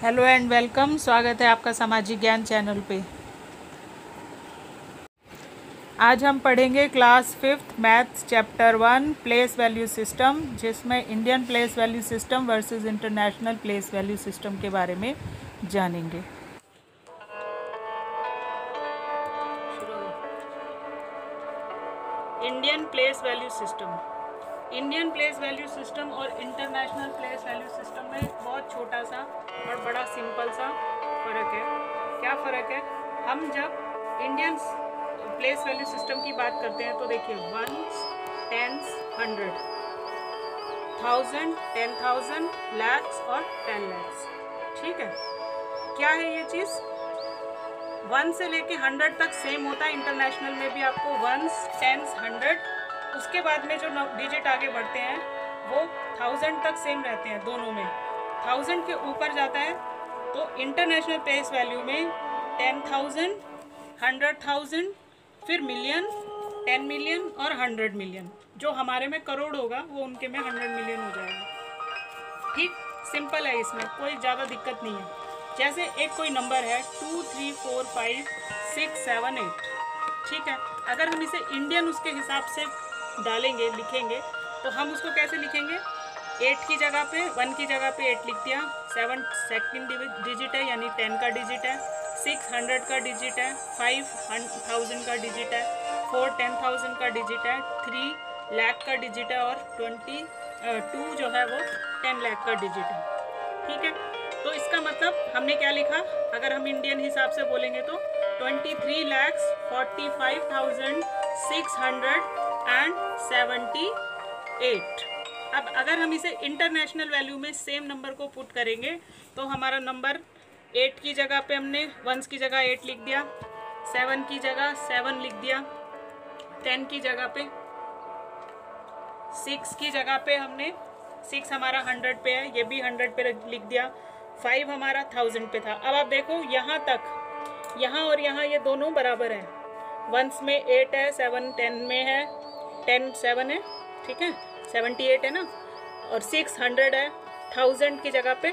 Hello and welcome. स्वागत है आपका सामाजिक ज्ञान चैनल पे। आज हम पढ़ेंगे class 5th maths chapter 1 place value system, जिसमें Indian place value system versus international place value system के बारे में जानेंगे। Indian place value system. Indian place value system और इंटरनेशनल प्लेस वैल्यू सिस्टम में बहुत छोटा सा और बड़ा सिंपल सा फ़र्क है। क्या फ़र्क है? हम जब इंडियन प्लेस वैल्यू सिस्टम की बात करते हैं तो देखिए 1s, 10s, 100, 1000, 10,000, lakhs और 10 lakhs। ठीक है, क्या है ये चीज़? 1 से लेके 100 तक सेम होता है। इंटरनेशनल में भी आपको 1s, 10s, 100, उसके बाद में जो डिजिट आगे बढ़ते हैं वो 1000 तक सेम रहते हैं दोनों में। 1000 के ऊपर जाता है तो इंटरनेशनल प्लेस वैल्यू में 10,000, 100,000, फिर मिलियन, 10 मिलियन और 100 मिलियन। जो हमारे में करोड़ होगा वो उनके में 100 मिलियन हो जाएगा। ठीक, सिंपल है, इसमें कोई ज़्यादा दिक्कत नहीं है। जैसे एक कोई नंबर है 2, 3, 4, 5, 6, 7, 8। ठीक है, अगर हम इसे इंडियन उसके हिसाब से डालेंगे, लिखेंगे, तो हम उसको कैसे लिखेंगे? 8 की जगह पे 1 की जगह पे 8 लिख दिया, 7 सेकंड डिजिट है यानी 10 का डिजिट है, 6 100 का डिजिट है, 5 1000 का डिजिट है, 4 10,000 का डिजिट है, 3 लाख का डिजिट है और 2 जो है वो 10 लाख का डिजिट है। ठीक है, तो इसका मतलब हमने क्या लिखा? अगर हम इंडियन हिसाब से बोलेंगे तो 23,45,678। अब अगर हम इसे इंटरनेशनल वैल्यू में सेम नंबर को पुट करेंगे तो हमारा नंबर 8 की जगह पे हमने 1 की जगह 8 लिख दिया, 7 की जगह 7 लिख दिया, 10 की जगह पे 6 की जगह पे हमने 6 हमारा 100 पे है, ये भी 100 पे लिख दिया, 5 हमारा 1000 पे था। अब आप देखो यहाँ तक, यहाँ और यहाँ ये दोनों बराबर हैं। 1s में 8 है, 7 10 में है, 10 7 है, ठीक है, 78 है ना, और 6 100 है, 1000 की जगह पे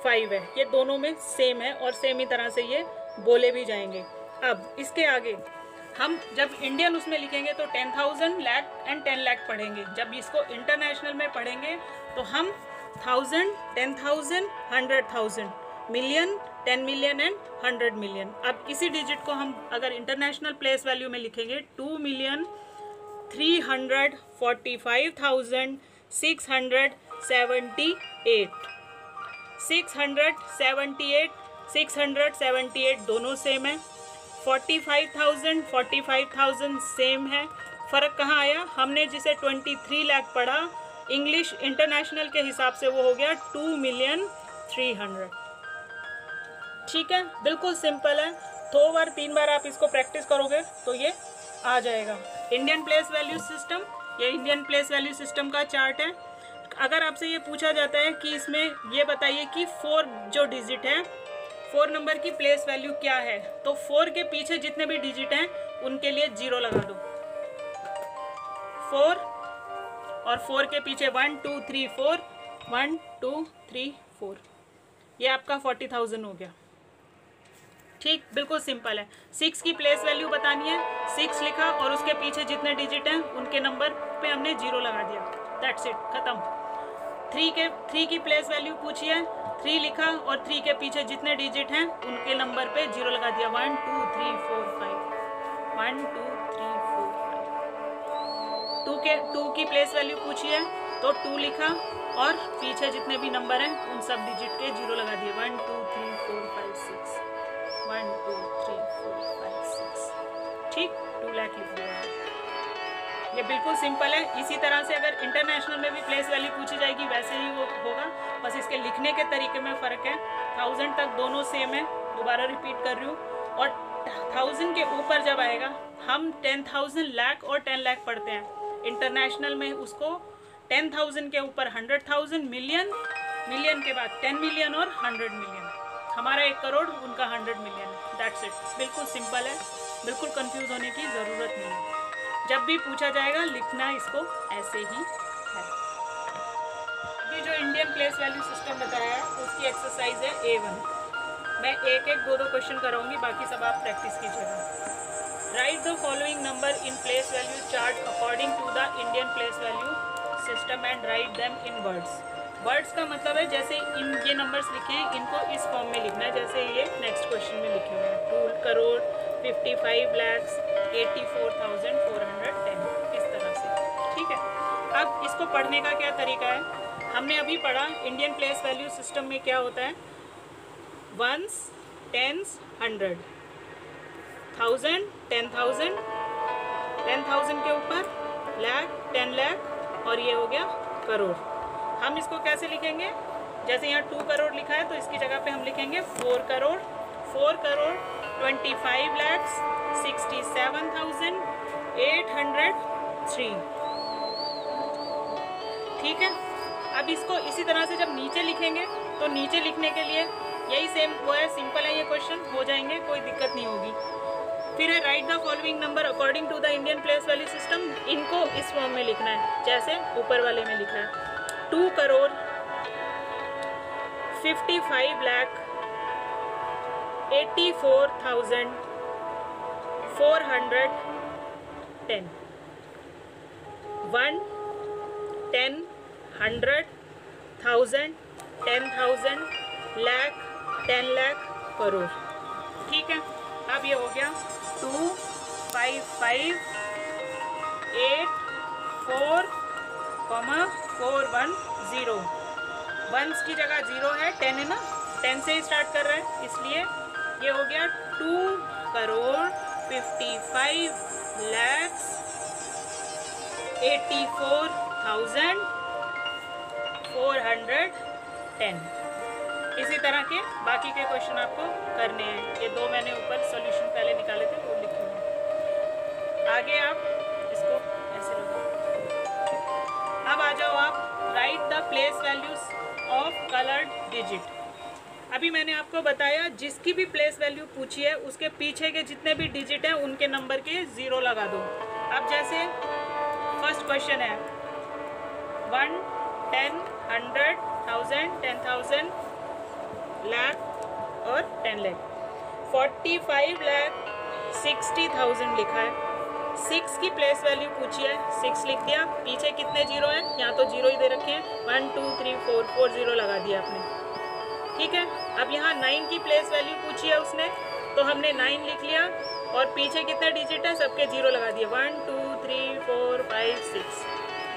5 है। ये दोनों में सेम है और सेम ही तरह से ये बोले भी जाएंगे। अब इसके आगे हम जब इंडियन उसमें लिखेंगे तो 10,000, लाख एंड 10 लाख पढ़ेंगे। जब इसको इंटरनेशनल में पढ़ेंगे तो हम 1000, 10,000, 100,000, मिलियन, 10 मिलियन एंड 100 मिलियन। अब इसी डिजिट को हम अगर इंटरनेशनल प्लेस वैल्यू में लिखेंगे 2,345,678, 678, 678 दोनों सेम है। 45,000 सेम है। फ़र्क कहाँ आया? हमने जिसे 23 लाख पढ़ा, इंग्लिश इंटरनेशनल के हिसाब से वो हो गया 2,300,000। ठीक है, बिल्कुल सिंपल है। 2 बार 3 बार आप इसको प्रैक्टिस करोगे तो ये आ जाएगा। इंडियन प्लेस वैल्यू सिस्टम, ये इंडियन प्लेस वैल्यू सिस्टम का चार्ट है। अगर आपसे ये पूछा जाता है कि इसमें ये बताइए कि 4 जो डिजिट है, 4 नंबर की प्लेस वैल्यू क्या है, तो 4 के पीछे जितने भी डिजिट हैं उनके लिए 0 लगा दो। 4 और 4 के पीछे 1 2 3 4, 1 2 3 4, ये आपका 40,000 हो गया। ठीक, बिल्कुल सिंपल है। 6 की प्लेस वैल्यू बतानी है, 6 लिखा और उसके पीछे जितने डिजिट हैं उनके नंबर पे हमने 0 लगा दिया, दैट्स इट, खत्म। 3 की प्लेस वैल्यू पूछी है, 3 लिखा और 3 के पीछे जितने डिजिट हैं उनके नंबर पे 0 लगा दिया, 1 2 3 4 5, 1 2 3 4 5। 2 की प्लेस वैल्यू पूछी है तो 2 लिखा और पीछे जितने भी नंबर हैं उन सब डिजिट के 0 लगा दिए, 1 2 3 4 5 6, 1 2 3 4 5 6। ठीक, 2 लाख लिख दिया। ये बिल्कुल सिंपल है। इसी तरह से अगर इंटरनेशनल में भी प्लेस वैल्यू पूछी जाएगी वैसे ही वो होगा, बस इसके लिखने के तरीके में फ़र्क है। 1000 तक दोनों सेम है, दोबारा रिपीट कर रही हूँ। और 1000 के ऊपर जब आएगा, हम 10,000, लाख और 10 लाख पढ़ते हैं। इंटरनेशनल में उसको 10,000 के ऊपर 100,000, मिलियन, मिलियन के बाद 10 मिलियन और 100 मिलियन। हमारा 1 करोड़, उनका 100 मिलियन, दैट्स इट। बिल्कुल सिंपल है, बिल्कुल कंफ्यूज होने की ज़रूरत नहीं है। जब भी पूछा जाएगा लिखना इसको ऐसे ही है। अभी जो इंडियन प्लेस वैल्यू सिस्टम बताया है उसकी एक्सरसाइज है A1। मैं एक एक दो क्वेश्चन कराऊंगी, बाकी सब आप प्रैक्टिस कीजिएगा। Write the following number in place value chart according to the Indian place value system and write them in words. Words का मतलब है जैसे इन ये नंबर्स लिखे हैं इनको इस फॉर्म में लिखना है, जैसे ये नेक्स्ट क्वेश्चन में लिखे हुए हैं 2 करोड़ 55 लाख 84,410, इस तरह से। ठीक है, अब इसको पढ़ने का क्या तरीका है, हमने अभी पढ़ा इंडियन प्लेस वैल्यू सिस्टम में क्या होता है, वंस, टेंस, 100, 1000, 10,000, 10,000 के ऊपर लाख, 10 लाख, और ये हो गया करोड़। हम इसको कैसे लिखेंगे, जैसे यहाँ 2 करोड़ लिखा है तो इसकी जगह पे हम लिखेंगे 4 करोड़, 4 करोड़ 25 लाख 67,803। ठीक है, अब इसको इसी तरह से जब नीचे लिखेंगे तो नीचे लिखने के लिए यही सेम वो है, सिंपल है, ये क्वेश्चन हो जाएंगे, कोई दिक्कत नहीं होगी। फिर है write the following number according to the Indian place value system, इनको इस फॉर्म में लिखना है जैसे ऊपर वाले में लिखा है 2 करोड़ 55 लाख 84,410, 1, 10, 100, 1000, 10,000, लाख, 10 लाख, करोड़। ठीक है, अब ये हो गया 2 5 5 8 4, 4 1 0, वंस की जगह 0 है, 10 है ना, 10 से ही स्टार्ट कर रहे हैं, इसलिए ये हो गया 2 करोड़ 55 लाख 84,410। इसी तरह के बाकी के क्वेश्चन आपको करने हैं, ये 2 मैंने ऊपर सॉल्यूशन पहले निकाले थे वो लिखे हुए। आगे आप इसको ऐसे लगाओ। अब आ जाओ आप right the place values of coloured digit. अभी मैंने आपको बताया जिसकी भी प्लेस वैल्यू पूछी है उसके पीछे के जितने भी डिजिट हैं उनके नंबर के 0 लगा दो। अब जैसे फर्स्ट क्वेश्चन है 1, 10, 100, 1000, 10,000, लाख और 10 लाख, 45 लाख 60,000 लिखा है। 6 की प्लेस वैल्यू पूछी है, 6 लिख दिया, पीछे कितने 0 हैं, यहाँ तो 0 ही दे रखे हैं, 1 2 3 4 4 0 लगा दिया आपने। ठीक है, अब यहाँ 9 की प्लेस वैल्यू पूछी है उसने, तो हमने 9 लिख लिया और पीछे कितने डिजिट हैं सबके 0 लगा दिए, 1 2 3 4 5 6,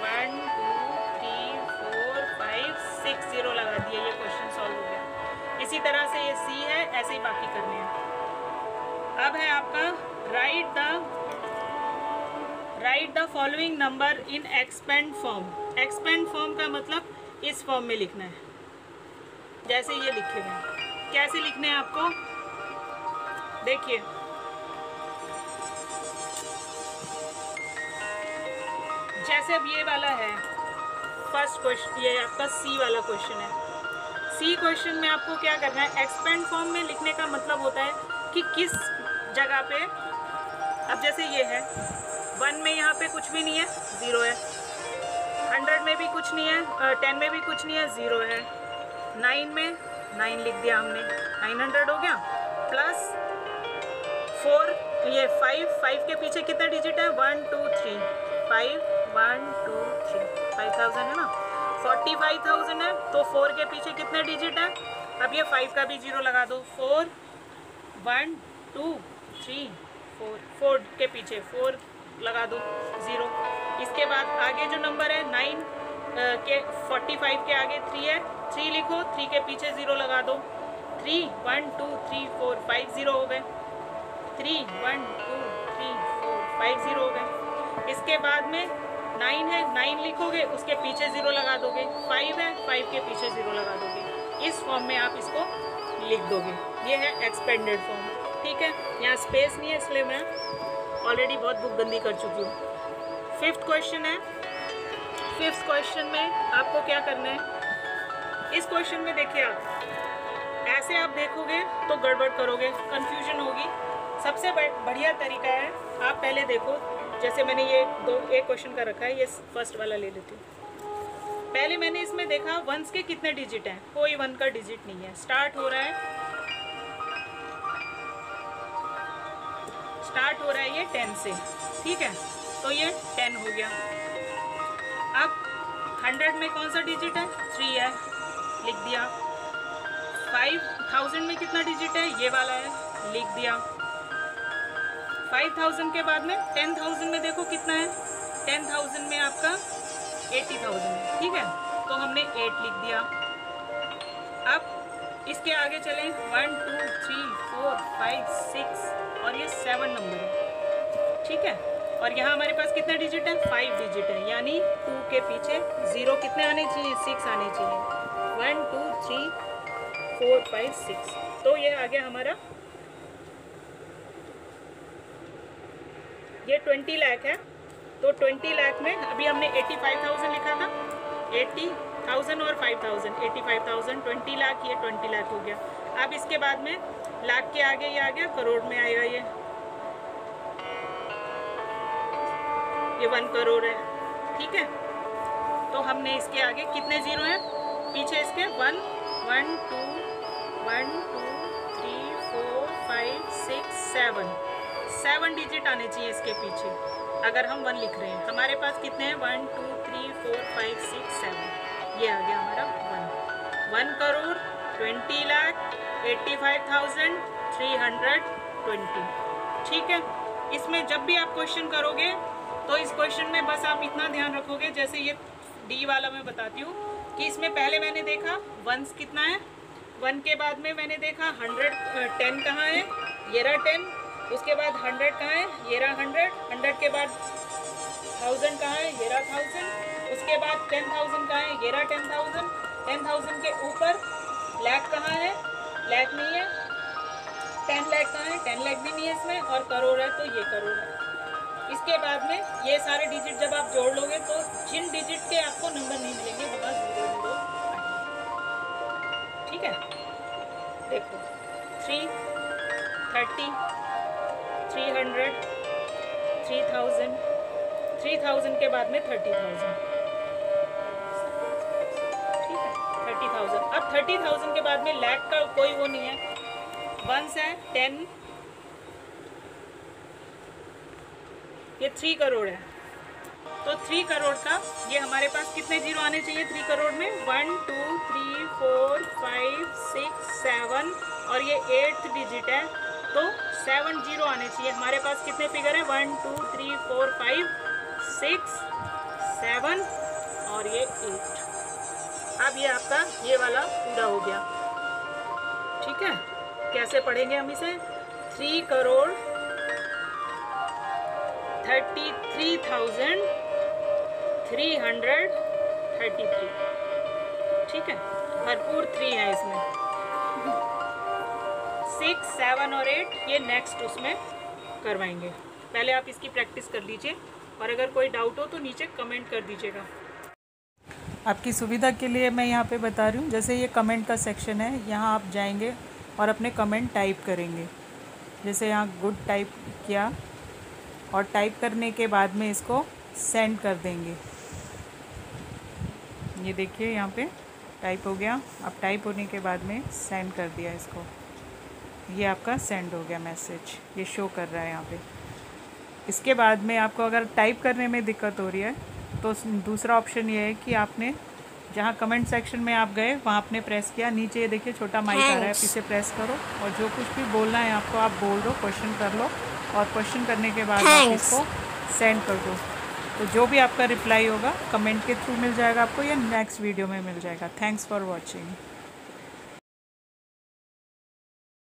1 2 3 4 5 6 0 लगा दिया, ये क्वेश्चन सॉल्व हो गया। इसी तरह से ये सी है, ऐसे ही बाकी करने हैं। अब है आपका right the following number in expand form. Expand form का मतलब इस फॉर्म में लिखना है, जैसे ये लिखे हुए हैं। कैसे लिखने हैं आपको, देखिए जैसे अब ये वाला है फर्स्ट क्वेश्चन, ये आपका सी वाला क्वेश्चन है। सी क्वेश्चन में आपको क्या करना है, एक्सपेंड फॉर्म में लिखने का मतलब होता है कि किस जगह पे, अब जैसे ये है 1 में यहाँ पे कुछ भी नहीं है, 0 है, 100 में भी कुछ नहीं है, 10 में भी कुछ नहीं है, 0 है, 9 में 9 लिख दिया हमने, 900 हो गया, प्लस 4, ये 5 के पीछे कितने डिजिट है, 1 2 3 5, 1 2 3 5,000 है ना, 45,000 है, तो 4 के पीछे कितने डिजिट है, अब ये 5 का भी 0 लगा दो, 4 1 2 3 4 के पीछे 4 लगा दो 0। इसके बाद आगे जो नंबर है 9 के 45 के आगे 3 है, 3 लिखो, 3 के पीछे 0 लगा दो, 3 1 2 3 4 5 0 हो गए, 3 1 2 3 4 5 0 हो गए। इसके बाद में 9 है, 9 लिखोगे, उसके पीछे 0 लगा दोगे, 5 है, 5 के पीछे 0 लगा दोगे। इस फॉर्म में आप इसको लिख दोगे, ये है एक्सपेंडेड फॉर्म। ठीक है, यहाँ स्पेस नहीं है इसलिए मैं ऑलरेडी बहुत बुक गंदी कर चुकी हूँ। 5th क्वेश्चन है, 5th क्वेश्चन में आपको क्या करना है, इस क्वेश्चन में देखिए आप ऐसे आप देखोगे तो गड़बड़ करोगे, कंफ्यूजन होगी। सबसे बढ़िया तरीका है, आप पहले देखो, जैसे मैंने ये एक क्वेश्चन का रखा है, ये फर्स्ट वाला ले लेती हूँ। पहले मैंने इसमें देखा वंस के कितने डिजिट हैं, कोई 1 का डिजिट नहीं है, स्टार्ट हो रहा है स्टार्ट हो रहा है ये 10 से, ठीक है, तो ये 10 हो गया। अब 100 में कौन सा डिजिट है? 3 है, लिख दिया। 5000 में कितना डिजिट है? ये वाला है, लिख दिया। 5000 के बाद में 10,000 में देखो कितना है? 10,000 में आपका 80,000 है, ठीक है, तो हमने 8 लिख दिया। अब इसके आगे चलें, 1 2 3 4 5 6 और ये 7 नंबर है, ठीक है। और यहाँ हमारे पास कितने डिजिट है? 5 डिजिट है, यानी 2 के पीछे 0 कितने आने चाहिए? 6 आने चाहिए। 1 2 3 4 5 6, तो ये आ गया हमारा, ये 20 लाख है। तो 20 लाख में अभी हमने 85,000 लिखा था, 80,000 और 5,000, 85,000, 20 लाख, ये 20 लाख हो गया। अब इसके बाद में लाख के आगे ये आ गया करोड़ में आएगा, ये 1 करोड़ है, ठीक है। तो हमने इसके आगे कितने जीरो हैं? पीछे इसके 1 1 2 1 2 3 4 5 6 7 डिजिट आने चाहिए इसके पीछे, अगर हम 1 लिख रहे हैं। हमारे पास कितने हैं? 1 2 3 4 5 6 7, ये आ गया हमारा 1 करोड़ 20 लाख 85,320, ठीक है। इसमें जब भी आप क्वेश्चन करोगे तो इस क्वेश्चन में बस आप इतना ध्यान रखोगे, जैसे ये डी वाला मैं बताती हूँ कि इसमें पहले मैंने देखा 1 कितना है, 1 के बाद में मैंने देखा 10 कहाँ है, ये रहा 10, उसके बाद 100 कहाँ है, ये रहा 100 के बाद 1000 कहाँ है, ये रहा 1000, उसके बाद 10,000 कहाँ है, ये रहा 10,000 के ऊपर लाख कहाँ है, लाख नहीं है, 10 लाख कहाँ है, 10 लाख भी नहीं है इसमें, और करोड़ है तो ये करोड़ है। इसके बाद में ये सारे डिजिट जब आप जोड़ लोगे तो जिन डिजिट के आपको नंबर नहीं मिलेंगे वहाँ 0 0 आएंगे, ठीक है। देखो 3 30 300 3000, 3000 के बाद में 30,000, ठीक है, 30,000। अब 30,000 के बाद में लाख का कोई वो नहीं है, 1 है 10, ये 3 करोड़ है, तो 3 करोड़ का ये हमारे पास कितने जीरो आने चाहिए 3 करोड़ में? 1 2 3 4 5 6 7 और ये 8th डिजिट है, तो 7 जीरो आने चाहिए। हमारे पास कितने फिगर हैं? 1 2 3 4 5 6 7 और ये 8। अब ये आपका ये वाला पूरा हो गया, ठीक है। कैसे पढ़ेंगे हम इसे? 3 करोड़ 33,333, ठीक है, भरपूर 3 है इसमें। 6 7 और 8 ये नेक्स्ट उसमें करवाएंगे। पहले आप इसकी प्रैक्टिस कर लीजिए, और अगर कोई डाउट हो तो नीचे कमेंट कर दीजिएगा। आपकी सुविधा के लिए मैं यहाँ पे बता रही हूँ, जैसे ये कमेंट का सेक्शन है, यहाँ आप जाएंगे और अपने कमेंट टाइप करेंगे। जैसे यहाँ गुड टाइप किया और टाइप करने के बाद में इसको सेंड कर देंगे। ये देखिए यहाँ पे टाइप हो गया। अब टाइप होने के बाद में सेंड कर दिया इसको, ये आपका सेंड हो गया मैसेज, ये शो कर रहा है यहाँ पे। इसके बाद में आपको अगर टाइप करने में दिक्कत हो रही है तो दूसरा ऑप्शन ये है कि आपने जहाँ कमेंट सेक्शन में आप गए वहाँ आपने प्रेस किया, नीचे ये देखिए छोटा माइक आ रहा है, इसे प्रेस करो और जो कुछ भी बोलना है आपको आप बोल दो, क्वेश्चन कर लो, और क्वेश्चन करने के बाद आप इसको सेंड कर दो। तो जो भी आपका रिप्लाई होगा कमेंट के थ्रू मिल जाएगा आपको, या नेक्स्ट वीडियो में मिल जाएगा। Thanks for watching.